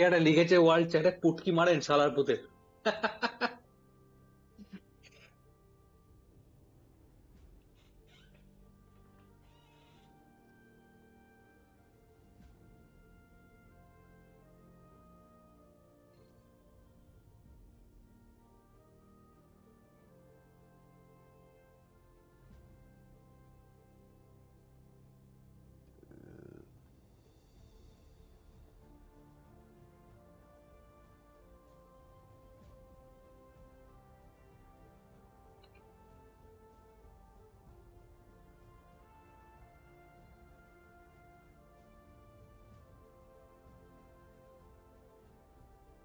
এটা লিখেছে ওয়ার্ল্ড চ্যাটে, পুটকি মারেন শালার পুতে।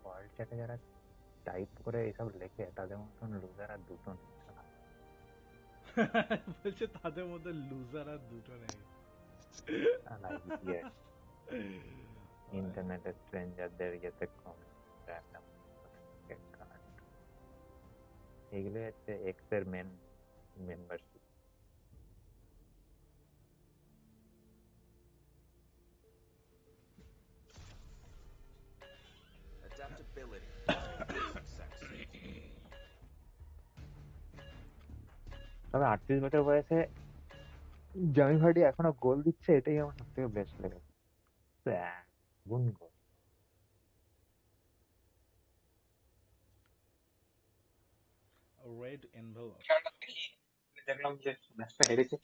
ওয়ার্ল্ড চ্যাটে যারা টাইপ করে এসব লেখে তাদের মতন লুজার আর দুটো নেই শালা। বলছে তাদের মধ্যে লুজার আর দুটো নেই। শালা idiot। ইন্টারনেটে স্ট্রেঞ্জারদের ইয়েতে কমেন্ট র্যান্ডম এগুলো হচ্ছে এক্স এর মেন মেম্বারশিপ। Adaptability. Success. তবে 38 বছর বয়সে জামি ভার্ডি এখনো গোল দিচ্ছে, এটাই আমার সব থেকে বেস্ট লেগেছে। গুণ গোল। Red envelope. খেলাটা দেখি, দেখলাম যে ম্যাচটা হেরেছে।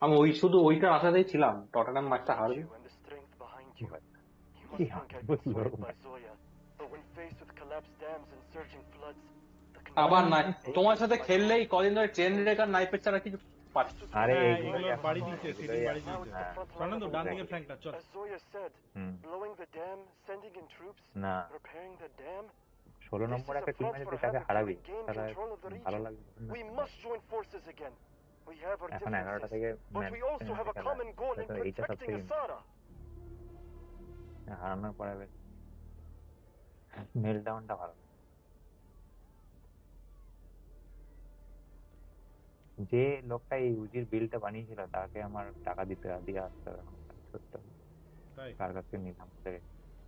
আমি শুধু ওইটার আশাতেই ছিলাম টটনহ্যাম ম্যাচটা হারবে। and the strength behind কি you. হয়? You কি must think হারবে I've been বললো swayed by ভাই? Zoya, but when faced with collapsed dams and surging floods, the আবার conviction নাই, that তোমার anchors সাথে my খেললেই heart কদিন ধরে চেন changed রেকার me. নাইপের ছাড়া কিছু পাচ্ছি। This was আরে হ্যাঁ এইগুলোই এগুলো এখন বাড়ি দিচ্ছে, সিটিং এগুলোই বাড়ি এখন now it's দিচ্ছে। the front line সর্ণান্দ of ডান দিকের Aleppo. ফ্ল্যাঙ্কটা চল। As Zoya said, hmm blowing the dam, sending in troops, না repairing the dam. 16 This number is একটা a টিম front আছে for তাকে Havoc to হারাবি, regain তাহলে control of the ভালো region. লাগবে না We তো must join forces again. We have our এখন 11টা differences, থেকে but man we also have a খেলা common goal in তো এইটা সব protecting থেকে Asara. হারানোর পরে বেশ মেল ডাউনটা ভালো। যে লোকটা এই ইউজির বিলটা বানিয়েছিল তাকে আমার টাকা দিয়ে আসতে হবে এখন, কাজ করতে হবে। তাই কার কাছ থেকে নিলাম বলে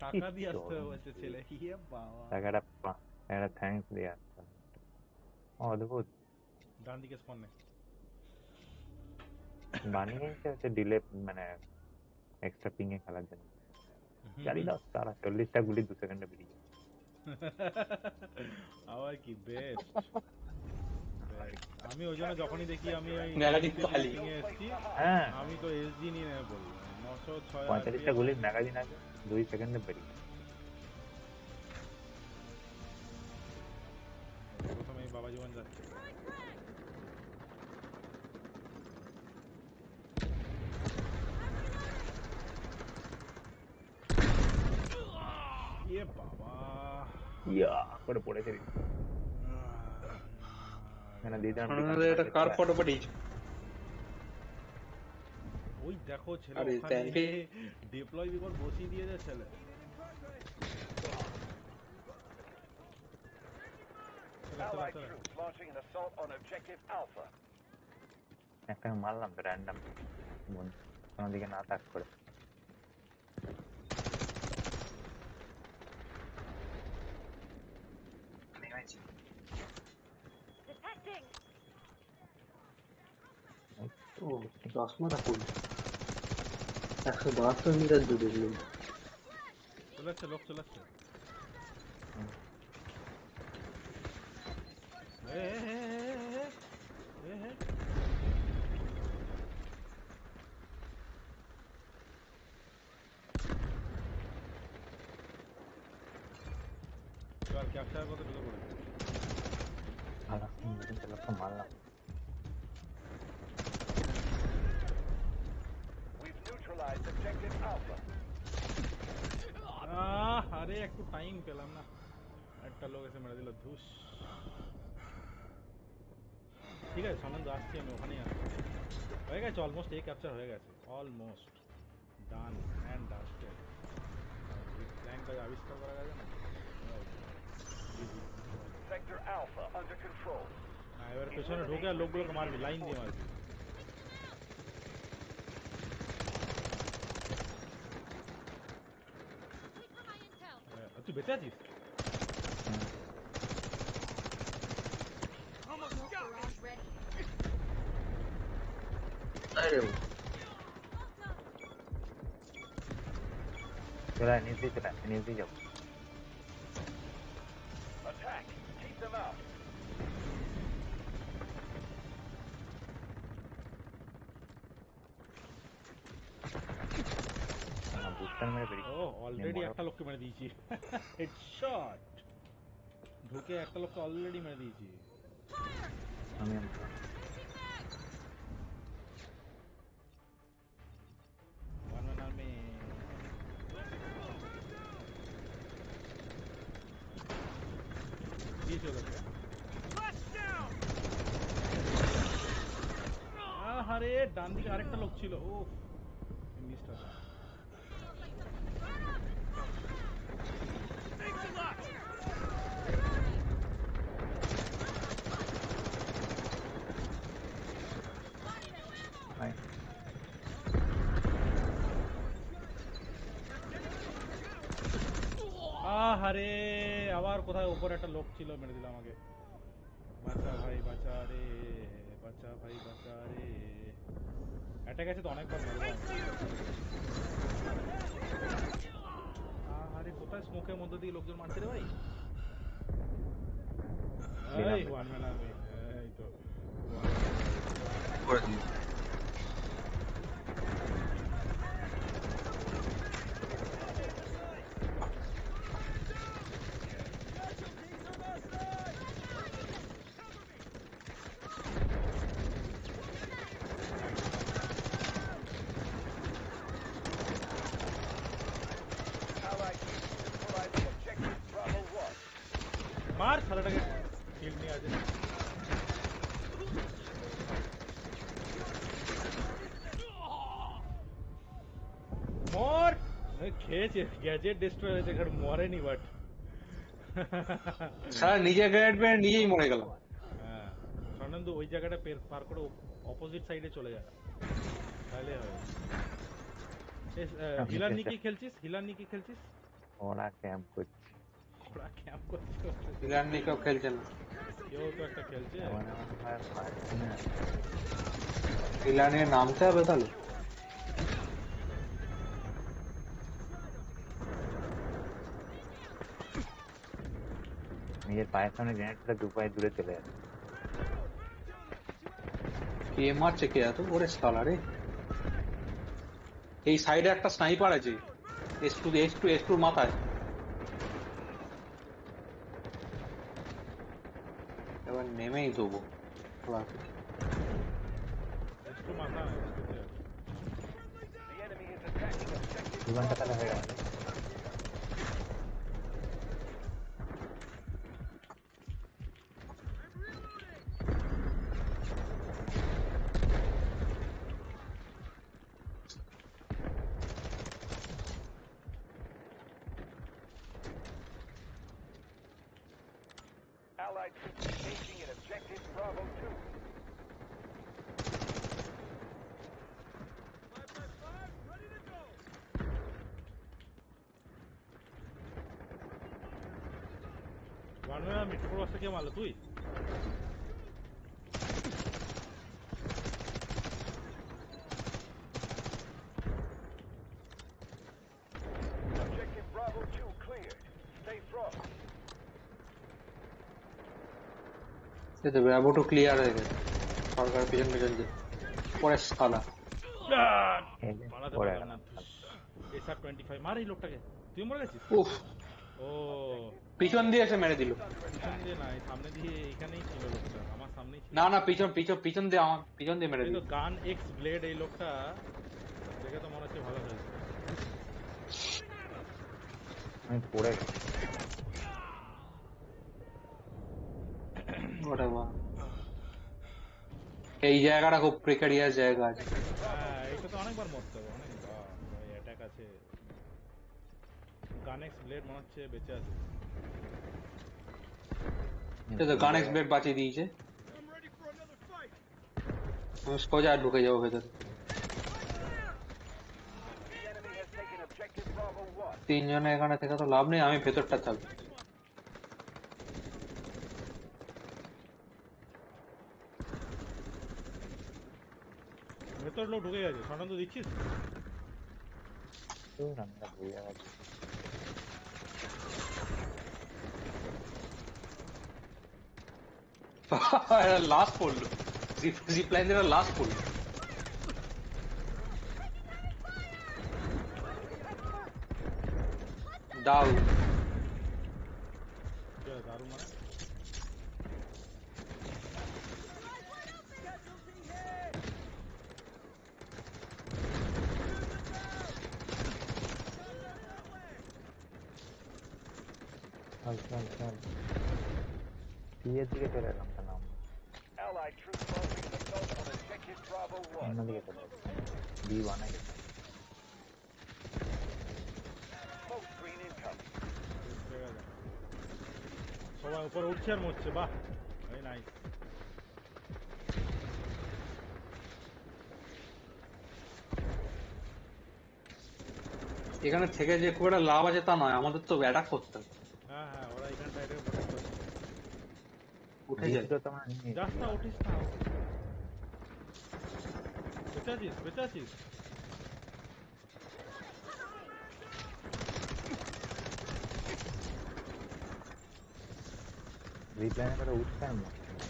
টাকা দিয়ে আসতে হবে চরম বলছে বিল। ছেলে। ইয়ে বাবা। তাকে একটা থ্যাঙ্কস দিয়ে আসতে হবে। অদ্ভুত ডান দিকে স্পনে। বানিয়েছে হচ্ছে ডিলে, মানে এক্সট্রা পিং এ খেলার জন্য। জানি না তারা 40টা গুলি 2 সেকেন্ডে বেরিয়ে যায়। আবার কি বেস্ট। আমি ওই জন্য যখনই দেখি আমি ওই নেগেটিভ খালি। পিং এ এসছি, হ্যাঁ আমি তো এসজি নিয়ে নেমে পড়ি। 906 45টা গুলির ম্যাগাজিন আছে, 2 সেকেন্ডে বেরিয়ে যায়। প্রথমে বাবা জীবন যাচ্ছে। ইয়ে বাবা ইয়া করে পড়েছে মানে দিদাম আমাদের এটা কার ফটো পাঠিয়েছে? ওই দেখো ছেলে আরে ওখানে thank you. ডিপ্লয় বিকল বসিয়ে দিয়েছে ছেলে। Allied troops launching an assault on objective Alpha. একটা মারলাম তো র্যান্ডম কোনো দিকে না তাক করে। ও চশমাটা ফুল 172 মিটার দূরে গেল। চলে আসছে লোক, চলে আসছে। এবার ক্যাপচার করতে ঢুকে পড়েছে। লোকটা মারলাম। We've neutralized objective Alpha. আরে একটু টাইম পেলাম না, একটা লোক এসে মেরে দিল ধুস। ঠিক আছে সানন্দ আসছি, আমি ওখানেই আসছি। হয়ে গেছে অলমোস্ট, এই ক্যাপচার হয়ে গেছে, অলমোস্ট ডান অ্যান্ড ডাস্টেড। প্ল্যানটা আবিষ্কার করা গেছে না। Sector Alpha under control. হ্যাঁ এবার পেছনে ঢুকে আর লোকগুলোকে মারবি, লাইন দিয়ে মারবি। তুই বেঁচে আছিস? চলে আয়, নিচ দিয়ে চলে আয়, নিচ দিয়ে যাবো। Attack! Keep them out. Booster মেরে বেরিয়ে ও অলরেডি একটা লোককে মেরে দিয়েছি। হেডশট। ঢুকে একটা লোককে অলরেডি মেরে দিয়েছি। আমি ওয়ান ম্যান আর্মি। দিয়েছি ওদেরকে। আরে ডান দিকে আরেকটা লোক ছিল। ও মিসটা তো। আহারে আবার কোথায় উপরে একটা লোক ছিল, মেরে দিল আমাকে। বাঁচা ভাই বাঁচা রে, বাঁচা ভাই বাঁচা রে। অ্যাটাক আছে তো অনেকবার মারবো আমি। আহারে কোথায় স্মোকের মধ্যে দিয়ে লোকজন মারছে রে ভাই। এই ওয়ান ম্যান আর্মি, এই তো করে দিই। Allied troops neutralizing objective Bravo 1. মার শালাটাকে। কিল নিয়ে আছে। মর। খেয়েছে, গ্যাজেট ডিস্ট্রয় হয়েছে, ঘর মরেনি বাট। সারা নিজে গ্রেনেড মেরে নিজেই মরে গেলাম। হ্যাঁ স্বর্ণেন্দু ওই জায়গাটা পার করে অপোজিট সাইডে চলে যা, তাহলে হবে। হিলার নিয়ে কি খেলছিস? হিলার নিয়ে কি খেলছিস? ওরা ক্যাম্প করছে। ওরা ক্যাম্প করছে। ইরান নিয়ে কেউ খেলছে না। কেউ তো একটা খেলছে। এমন এমন ভাবে মারছে না। ইরানে নামতে হবে তাহলে। নিজের পায়ের সামনে গ্রেনেড ছিল, দু পায়ে দূরে চলে যাচ্ছে। কে মারছে কে এত? ওরে শালা রে। এই সাইডে একটা স্নাইপার আছে, S2 মাথায়। এবার নেমেই দেবো। একটু মাথা করতে হবে। The enemy is attacking objective 2 ঘন্টা Bravo তাহলে হয়ে 1. গেল। Allied troops engaging in objective Bravo 2. One man মিট্রো রাস্তা কে মারলো তুই? Objective Bravo 2 cleared. Stay front. ব্যাবোটো clear হয়ে গেছে। সরকার পিছন পিছন যে পরে শালা। পালাতে পড়ে পারলাম গেলাম। না। এসআর 25 মার এই লোকটাকে। তুই মরে গেছিস? উফ, ও পিছন দিয়ে এসে মেরে দিল। পিছন দিয়ে না, এই সামনে দিয়ে, এইখানেই ছিল লোকটা, আমার সামনেই ছিল। না না, পিছন দিয়ে আমার পিছন দিয়ে মেরে এই দিল। তো গান এক্স ব্লেড, এই লোকটা দেখে তো মনে হচ্ছে ভালো হয়েছে। আমি পড়ে গেছি। ওটা বাহ। এই জায়গাটা খুব প্রিকারিয়াস জায়গা আছে। হ্যাঁ এটা তো অনেকবার মরতে হবে, অনেকবার ভাই অ্যাটাক আছে। গান এক্স ব্লেড মনে হচ্ছে বেঁচে আছে। তো গানেক্স ব্লেড বাঁচিয়ে দিয়েছে। আমি সোজা ঢুকে যাবো ভেতরে। The enemy has taken objective Bravo 1. তিনজনে এখানে থেকে তো লাভ নেই, আমি ভেতরটা থাকবো। ভেতর লোক ঢুকে গেছে, সনন্দ দিচ্ছিস? তো আমরা ঘুরে আছি। লাস্ট পড়লো, জিপ লাইন দিয়ে লাস্ট পড়লো। দাও ঠিক আছে, দারুণ মানে। চল চল চল, বিয়ের দিকে চলে এলাম কেন আমরা? Allied troops launching an assault on objective Bravo 1. অন্যদিকে চলে যাচ্ছি, B1 এ গেছে। Smoke screen incoming. ঠিক আছে, সবাই উপরে উঠছে আর মরছে, বাহ এই নাইস। এখানে থেকে যে খুব একটা লাভ আছে তা নয়, আমাদের তো অ্যাটাক করতে হবে। হ্যাঁ হ্যাঁ, ওরা এখানটা এটাকে প্রোটেক্ট করছে। উঠে যায়। B2 তো আমরা নিয়ে যাস নিয়েছি না, B1 এ। উঠিস না। বেঁচে আছিস, বেঁচে আছিস? রিপ্লাইনে করে উঠছে আর মরছে না।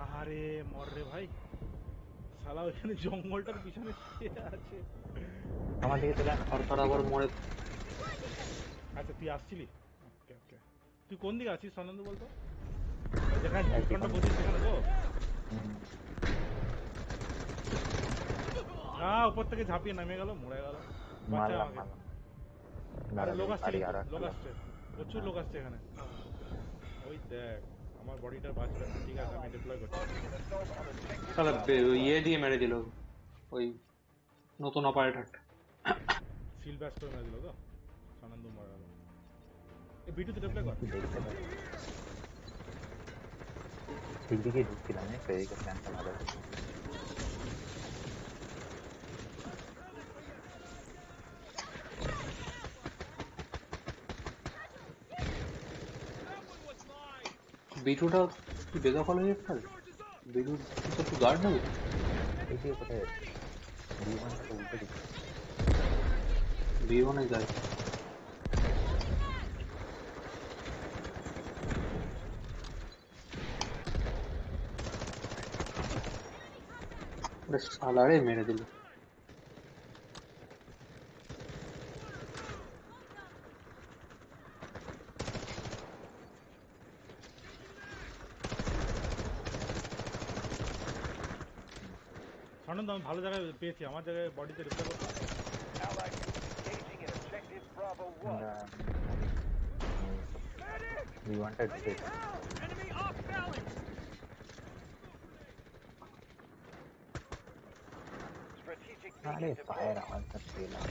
আহারে মর রে ভাই, শালা ওইখানে জঙ্গলটার পিছনে শুয়ে আছে। আমার দিকে চলে আয়। সরকার আবার মরে। আচ্ছা তুই আসছিলি, ওকে ওকে। তুই কোন দিকে আছিস সনন্দ বলতো? ওই যেখানে যেখানটা বসিস সেখানে তো? হুম, না, উপর থেকে ঝাঁপিয়ে নেমে গেল, মরে গেল। বাঁচা মারলাম আমাকে। মারলাম। আরে দাঁড়া লোক দেখি আসছে পারি কিন্তু, আরো একটা লোক লোক। আসছে, প্রচুর হ্যাঁ, লোক আসছে এখানে। ওই দেখ, আমার বডিটা বাঁচবে না। ঠিক আছে, আমি ডিপ্লয় করছি। Launching an assault on objective তাহলে Bravo 1. ইয়ে দিয়ে মেরে দিল ওই নতুন অপারেটরটা। সিল ব্যাস করে মেরে দিল তো, সনন্দ মরে গেল। এই ভিডিওতে ডিপ্লয় কর। কি দেখতে পারি? ঠিক দিকেই ঢুকছিলাম, এদিকে প্ল্যানটা ভালো ছিল। বিটুটা কি বেদখল হয়ে যাচ্ছে? বিটু তো একটু গার্ড নেবে। এদিকে কোথায় যাচ্ছে? B1 টা তো উল্টো দিকে। বিমানে যায়। ওরে শালারে মেরে দিল। সনন্দ আমি ভালো জায়গায় পেয়েছি, আমার জায়গায় বডিতে ডিপ্লয় করতে। Allied troops engaging in objective Bravo 1. আমরা B1 টা ঢুকেছি। Strategic আরে beacon পায়ের deployed. আওয়াজটা পেলাম।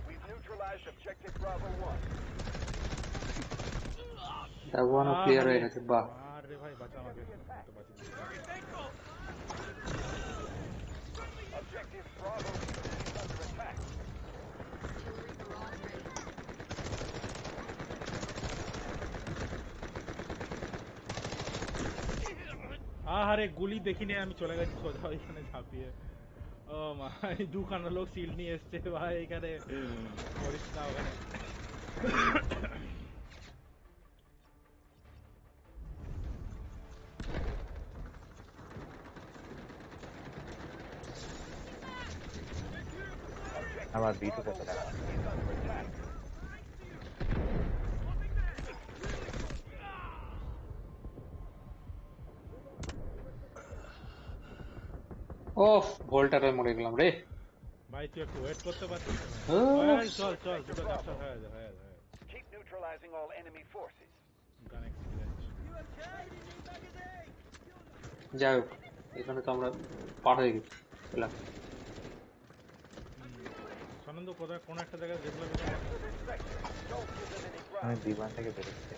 We've neutralized objective Bravo 1. দাগুয়ানো clear আহারে হয়ে গেছে, বাহ। মার রে ভাই, বাঁচা আমাকে। আমি তো বাঁচিয়ে দিচ্ছি। Objective Bravo 2 is under attack. আহারে গুলি দেখিনি, আমি চলে গেছি সোজা ওইখানে ঝাঁপিয়ে। ও মা, এই দুখানা লোক সিল নিয়ে এসছে ভাই এখানে, করিস না ওখানে। আবার B2 তে চলে গেলাম। Is under attack. ওফ, ভোল্টারে মরে গেলাম রে। ভাই তুই একটু ওয়েট করতে পারছিস না? উহ, এই চল চল, দুটো ক্যাপচার হয়ে যাবে, হয়ে যাবে। Keep neutralizing all enemy forces. গান এক্সপিরিয়েন্স। যাই হোক, এখানে তো আমরা পার হয়ে গেছি। এলাম। সনন্দ আনন্দ কোথায় কোন একটা জায়গায় দেখলাম এটা আমার Don't give them any আমি ground. বিমান থেকে বেরোচ্ছি।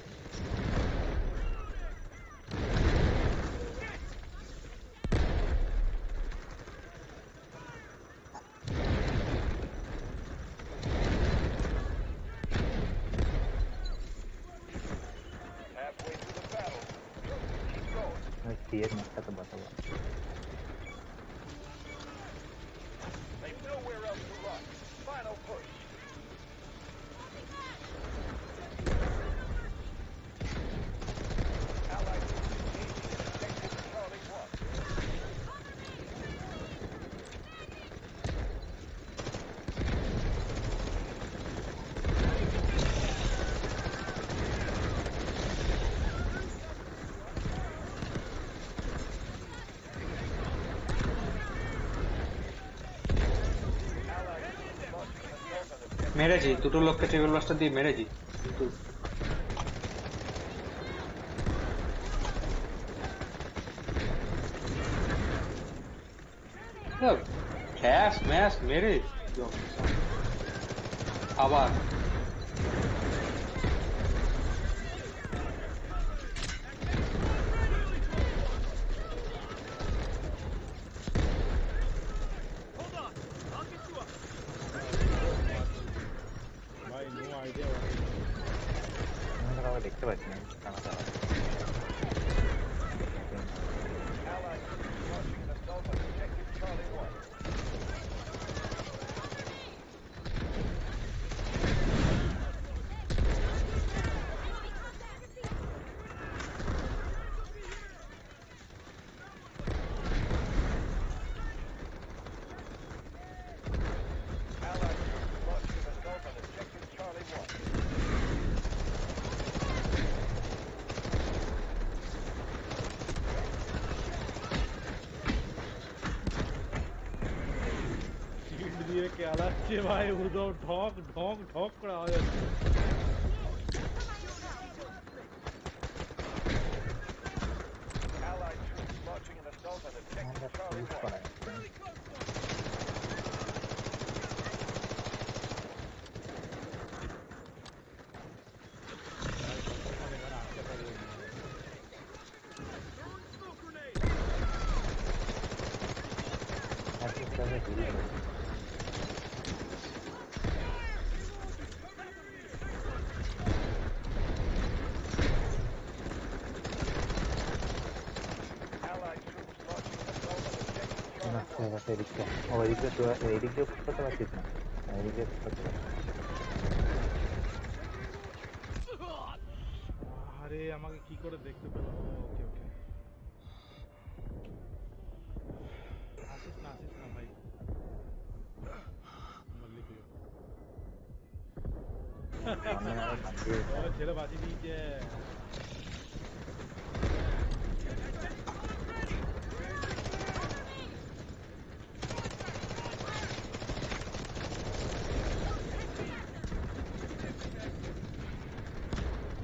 Halfway through the battle. Keep going. আমি সি এর মুখটাতে বসাবো। They've nowhere else to run. Final push. Allied troops engaging in objective Charlie 1. Allied troops launching an assault on objective মেরেছি, দুটো লোককে ট্রিপল বাস্টার দিয়ে মেরেছি, কিন্তু খ্যাস ম্যাস মেরে আবার ভাই নো আইডিয়া আমি তো কাউকে দেখতে পাচ্ছি না, Canada. Allied troops launching an assault on objective Charlie 1. Allied troops launching an assault on objective Charlie 1. Shield দিয়ে কেলাচ্ছে ভাই উদো ঠক ঠক ঠক করে আওয়াজ হচ্ছে Allied troops launching an assault on আমরা objective Charlie পুশ 1. করা যাচ্ছে। এখানে আসতে পারি একই সাথে ঘুরে যাচ্ছে। Allied troops launching an assault on objective মনে Charlie হচ্ছে 1. এবার এদিক দিয়ে ও এদিক দিয়ে পুশ করতে পারছিস না, এদিক দিয়ে পুশ করতে পারছিস। আরে আমাকে কি করে দেখতে পেল ওকে ওকে আসিস না ভাই মল্লিক হইও সামনে আরো বাঁধিয়ে ছেলে বাঁচিয়ে দিয়েছে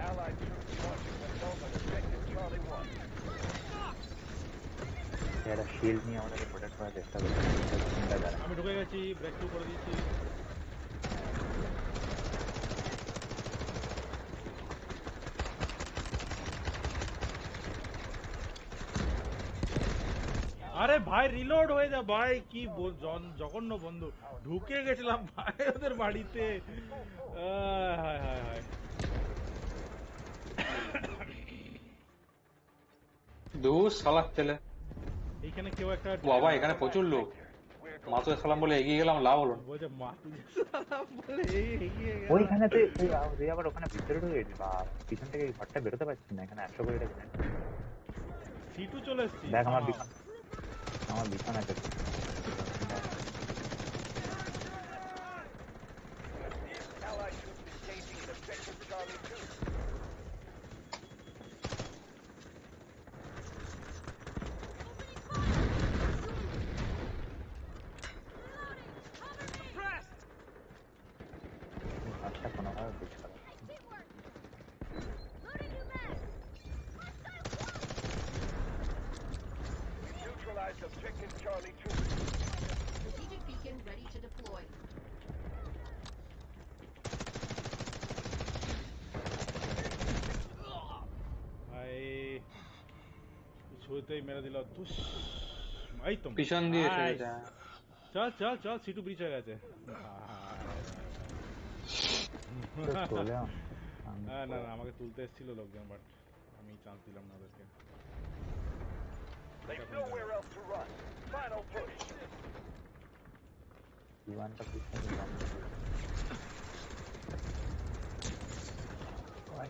Allied troops launching an assault on objective Charlie 1. একটা শিল্ড নিয়ে আমাদেরকে প্রোটেক্ট করার চেষ্টা করছে, চিন্তা দ্বারা। আমি ঢুকে গেছি ব্রেক থ্রু করে দিয়েছি আরে ভাই রিলোড হয়ে যা ভাই কি জঘন্য বন্ধু ঢুকে গেছিলাম ভাই ওদের বাড়িতে হায় হায় হায় দূর সালার ছেলে। এইখানে কেউ একটা বাবা এখানে প্রচুর লোক, মাসুদ সালাম বলে এগিয়ে গেলাম, লাভ হলো না। বলছে মাতু সালাম বলে এগিয়ে গেল ওইখানেতে তুই আবার ওখানে ভিতরে ঢুকে গেছিস, বা পিছন থেকে এই ঘরটা বেরোতে পারছিস না, এখানে 100 কোটি টাকা কিনে। সিটু চলে এসছি দেখ আমার বিছানা, আমার বিছানা আছে। Allied troops engaging in objective Charlie 2. ঘরটা কোনোভাবে বুঝ করা। Neutralized objective Charlie 2. Strategic beacon ready to deploy. শুরুতেই মেরে দিল তুস এই তো পিছন দিয়ে এসে Nice! গেছে। চল চল চল সিটু ব্রিচ হয়ে গেছে তো চলে আন। হ্যাঁ, না না আমাকে তুলতে এসেছিল লোকজন বাট আমি চান্স দিলাম না ওদেরকে They've nowhere else to run. Final push. জীবনটা পিছনে দিলাম। ওই,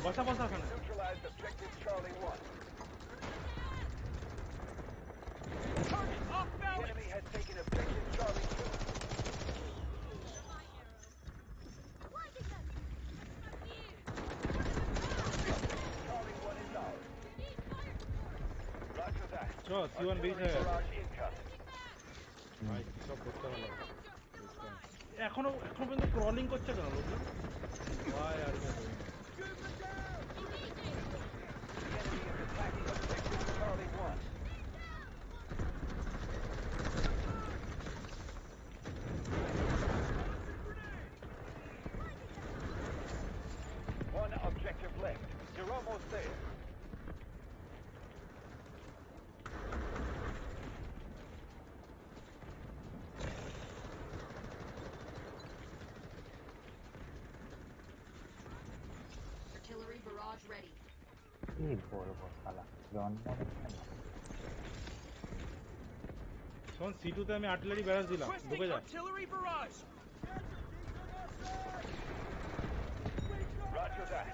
বসা বসা ওখানে Neutralized objective Charlie 1. The enemy has taken objective Charlie 2. Charlie 1 is ours. Roger that. চ সিওয়ান ব্রিজ Artillery হয়ে গেছে barrage incoming. ভাই সব করতে হলো এখনো পর্যন্ত ক্রলিং করছে কেন লোকজন ভাই আর কি বলবো। The enemy is attacking objective Charlie 1. One objective left. You're almost there. Artillery barrage ready. কি বলবো শালা, জন্ম নিচ্ছে না। শোন সিটুতে আমি আর্টিলারি ব্যারাজ দিলাম ঢুকে যা Roger that.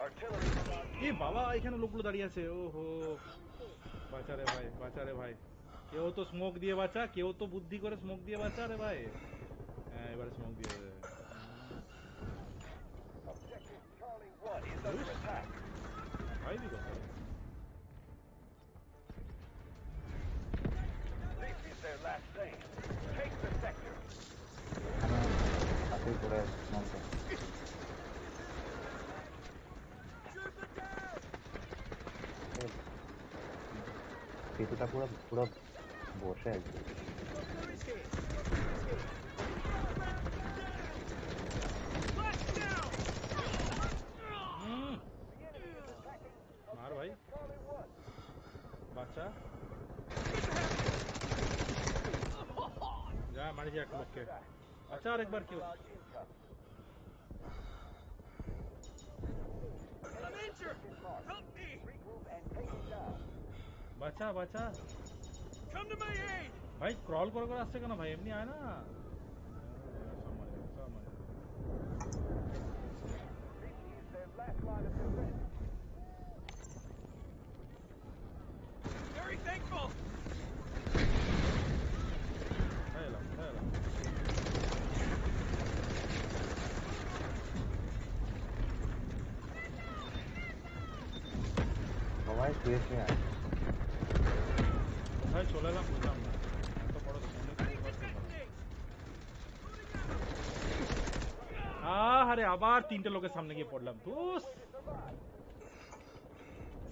Artillery barrage. এ বাবা এখানে লোকগুলো দাঁড়িয়ে আছে ওহো বাঁচা রে ভাই বাঁচা রে ভাই কেউ তো স্মোক দিয়ে বাঁচা কেউ তো বুদ্ধি করে স্মোক দিয়ে বাঁচা রে ভাই হ্যাঁ এবারে স্মোক দিয়ে দে। Objective Charlie 1 is under attack. ভাই দি কথা This is their last stand. Take the sector. হাতেই করে মনটা। সেতুটা পুরো পুরো বসে আছে। হুম মার ভাই বাচ্চা যা মারিছে একটা লোককে আচ্ছা আরেকবার কেউ Regroup and take it down. বাঁচা বাঁচা ভাই ক্রল করে করে আসছে কেন ভাই এমনি আয় না সব মারি দেবে সব মারি দেবে This is their last line of defense. কোথায় এলাম কোথায় এলাম সবাই শুয়ে শুয়ে আছে। কোথায় চলে এলাম বুঝলাম না এত বড় আরে আবার তিনটে লোকের সামনে গিয়ে পড়লাম ধুস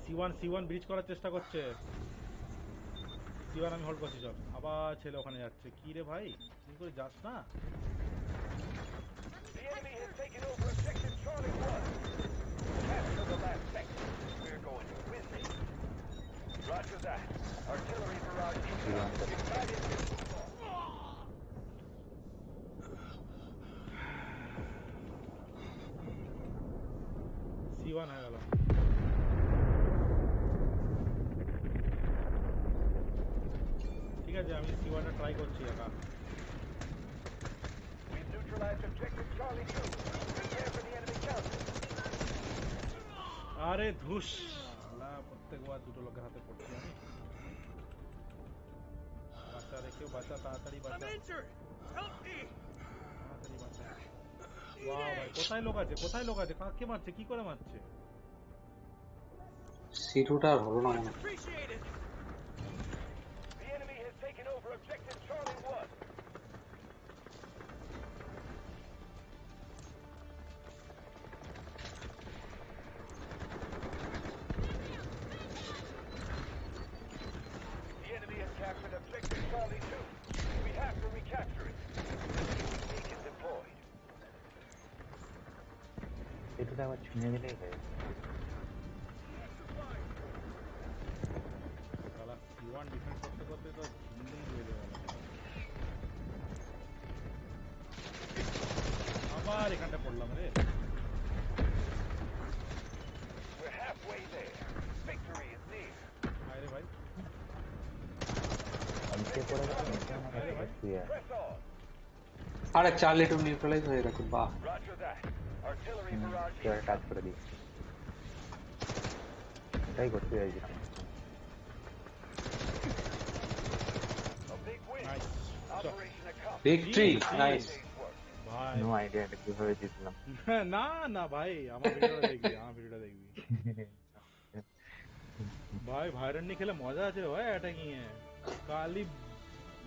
C1 ব্রিজ করার চেষ্টা করছে C1 আমি হোল্ড করছি চল আবার ছেলে ওখানে যাচ্ছে কি রে ভাই কি করে যাস না The enemy has taken over objective Charlie 1. Capture the last sector. We're going to win this. Roger that. Artillery barrage incoming. Excited. C1 হয়ে গেল ঠিক আছে আমি C1 টা ট্রাই করছি একা We've neutralized objective Charlie 2. Prepare for the enemy counter. আরে ধুস আল্লাহ প্রত্যেকবার দুটো লোকের হাতে পড়ছি আমি বাচ্চা রে কেউ বাচ্চা তাড়াতাড়ি বাচ্চা তাড়াতাড়ি বাচ্চা ওয়াও ভাই কোথায় লোক আছে কাকে মারছে কি করে মারছে সিটুটা আর হলো না মনে হয়। The enemy has taken over objective Charlie 1. The enemy has captured objective Charlie 2. We have to recapture it. Beacon deployed. শুধু আবার ছুঁয়ে দিলেই হয়ে যায়। শালা C1 ডিফেন্স করতে করতে তো জিন্দেগি বেড়ে গেল। আবার এখানটা পড়লাম রে। We're halfway there. Victory is near. আরে ভাই, নিচে পড়ে গেছে, নিচে আমার আরে ভাই। শুয়ে আছে। Press on. আরে চার্লি টু নিউট্রালাইজ হয়ে গেছে, বাহ। Roger that. Artillery barrage কেউ টাচ incoming. করে দিয়েছে, এটাই করতে চাইছিলাম। A big win. Nice. Operation accomplished. Victory, G, G. Nice. Day's work. ভাই নো আইডিয়া এটা কিভাবে জিতলাম। না না ভাই, আমার ভিডিওটা দেখবি, আমার ভিডিওটা দেখবি ভাই। ভাইরান নিয়ে খেলে মজা আছে ভাই। অ্যাটাকিং এ কালি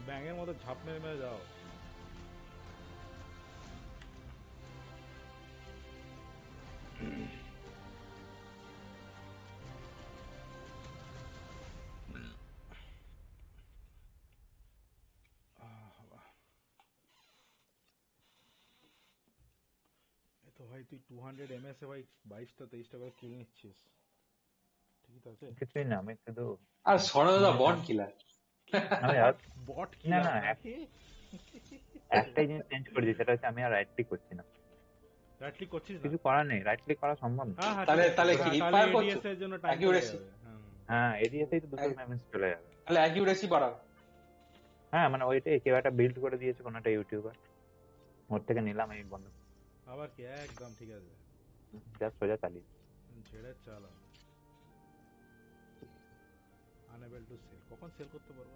ব্যাঙের মতো ঝাঁপ মেরে মেরে যাও। এ তো ভাই তুই 200 ms এ ভাই 22টা 23টা করে কিল নিচ্ছিস, ঠিকই তো আছে। কিছুই না, আমি শুধু আর সরদা বট কিলার। আমি বট না কিলার না নাকি? একটাই জিনিস চেঞ্জ করে দিই, সেটা হচ্ছে আমি আর রাইট ক্লিক করছি না। রাইট ক্লিক করছিস না? কিছু করার নেই, রাইট ক্লিক করা সম্ভব না। হ্যাঁ হ্যাঁ, তাহলে ঠিক আছে। তাহলে কি হ্যাঁ, তাহলে ফায়ার করছো? ADS এর জন্য টাইম চলে অ্যাকিউরেসি, যাবে। হ্যাঁ হ্যাঁ, এরিয়াতেই তো দুটো ড্যামেজ চলে যাবে। তাহলে অ্যাকিউরেসি বাড়াও। হ্যাঁ মানে ওইটাই কেউ একটা বিল্ড করে দিয়েছে কোনো একটা ইউটিউবার, ওর থেকে নিলাম এই বন্ধ, আবার কি, একদম ঠিক আছে। জাস্ট সোজা চালিয়ে। ছেড়ে চালা। আনএবল টু সেল, কখন সেল করতে পারবো?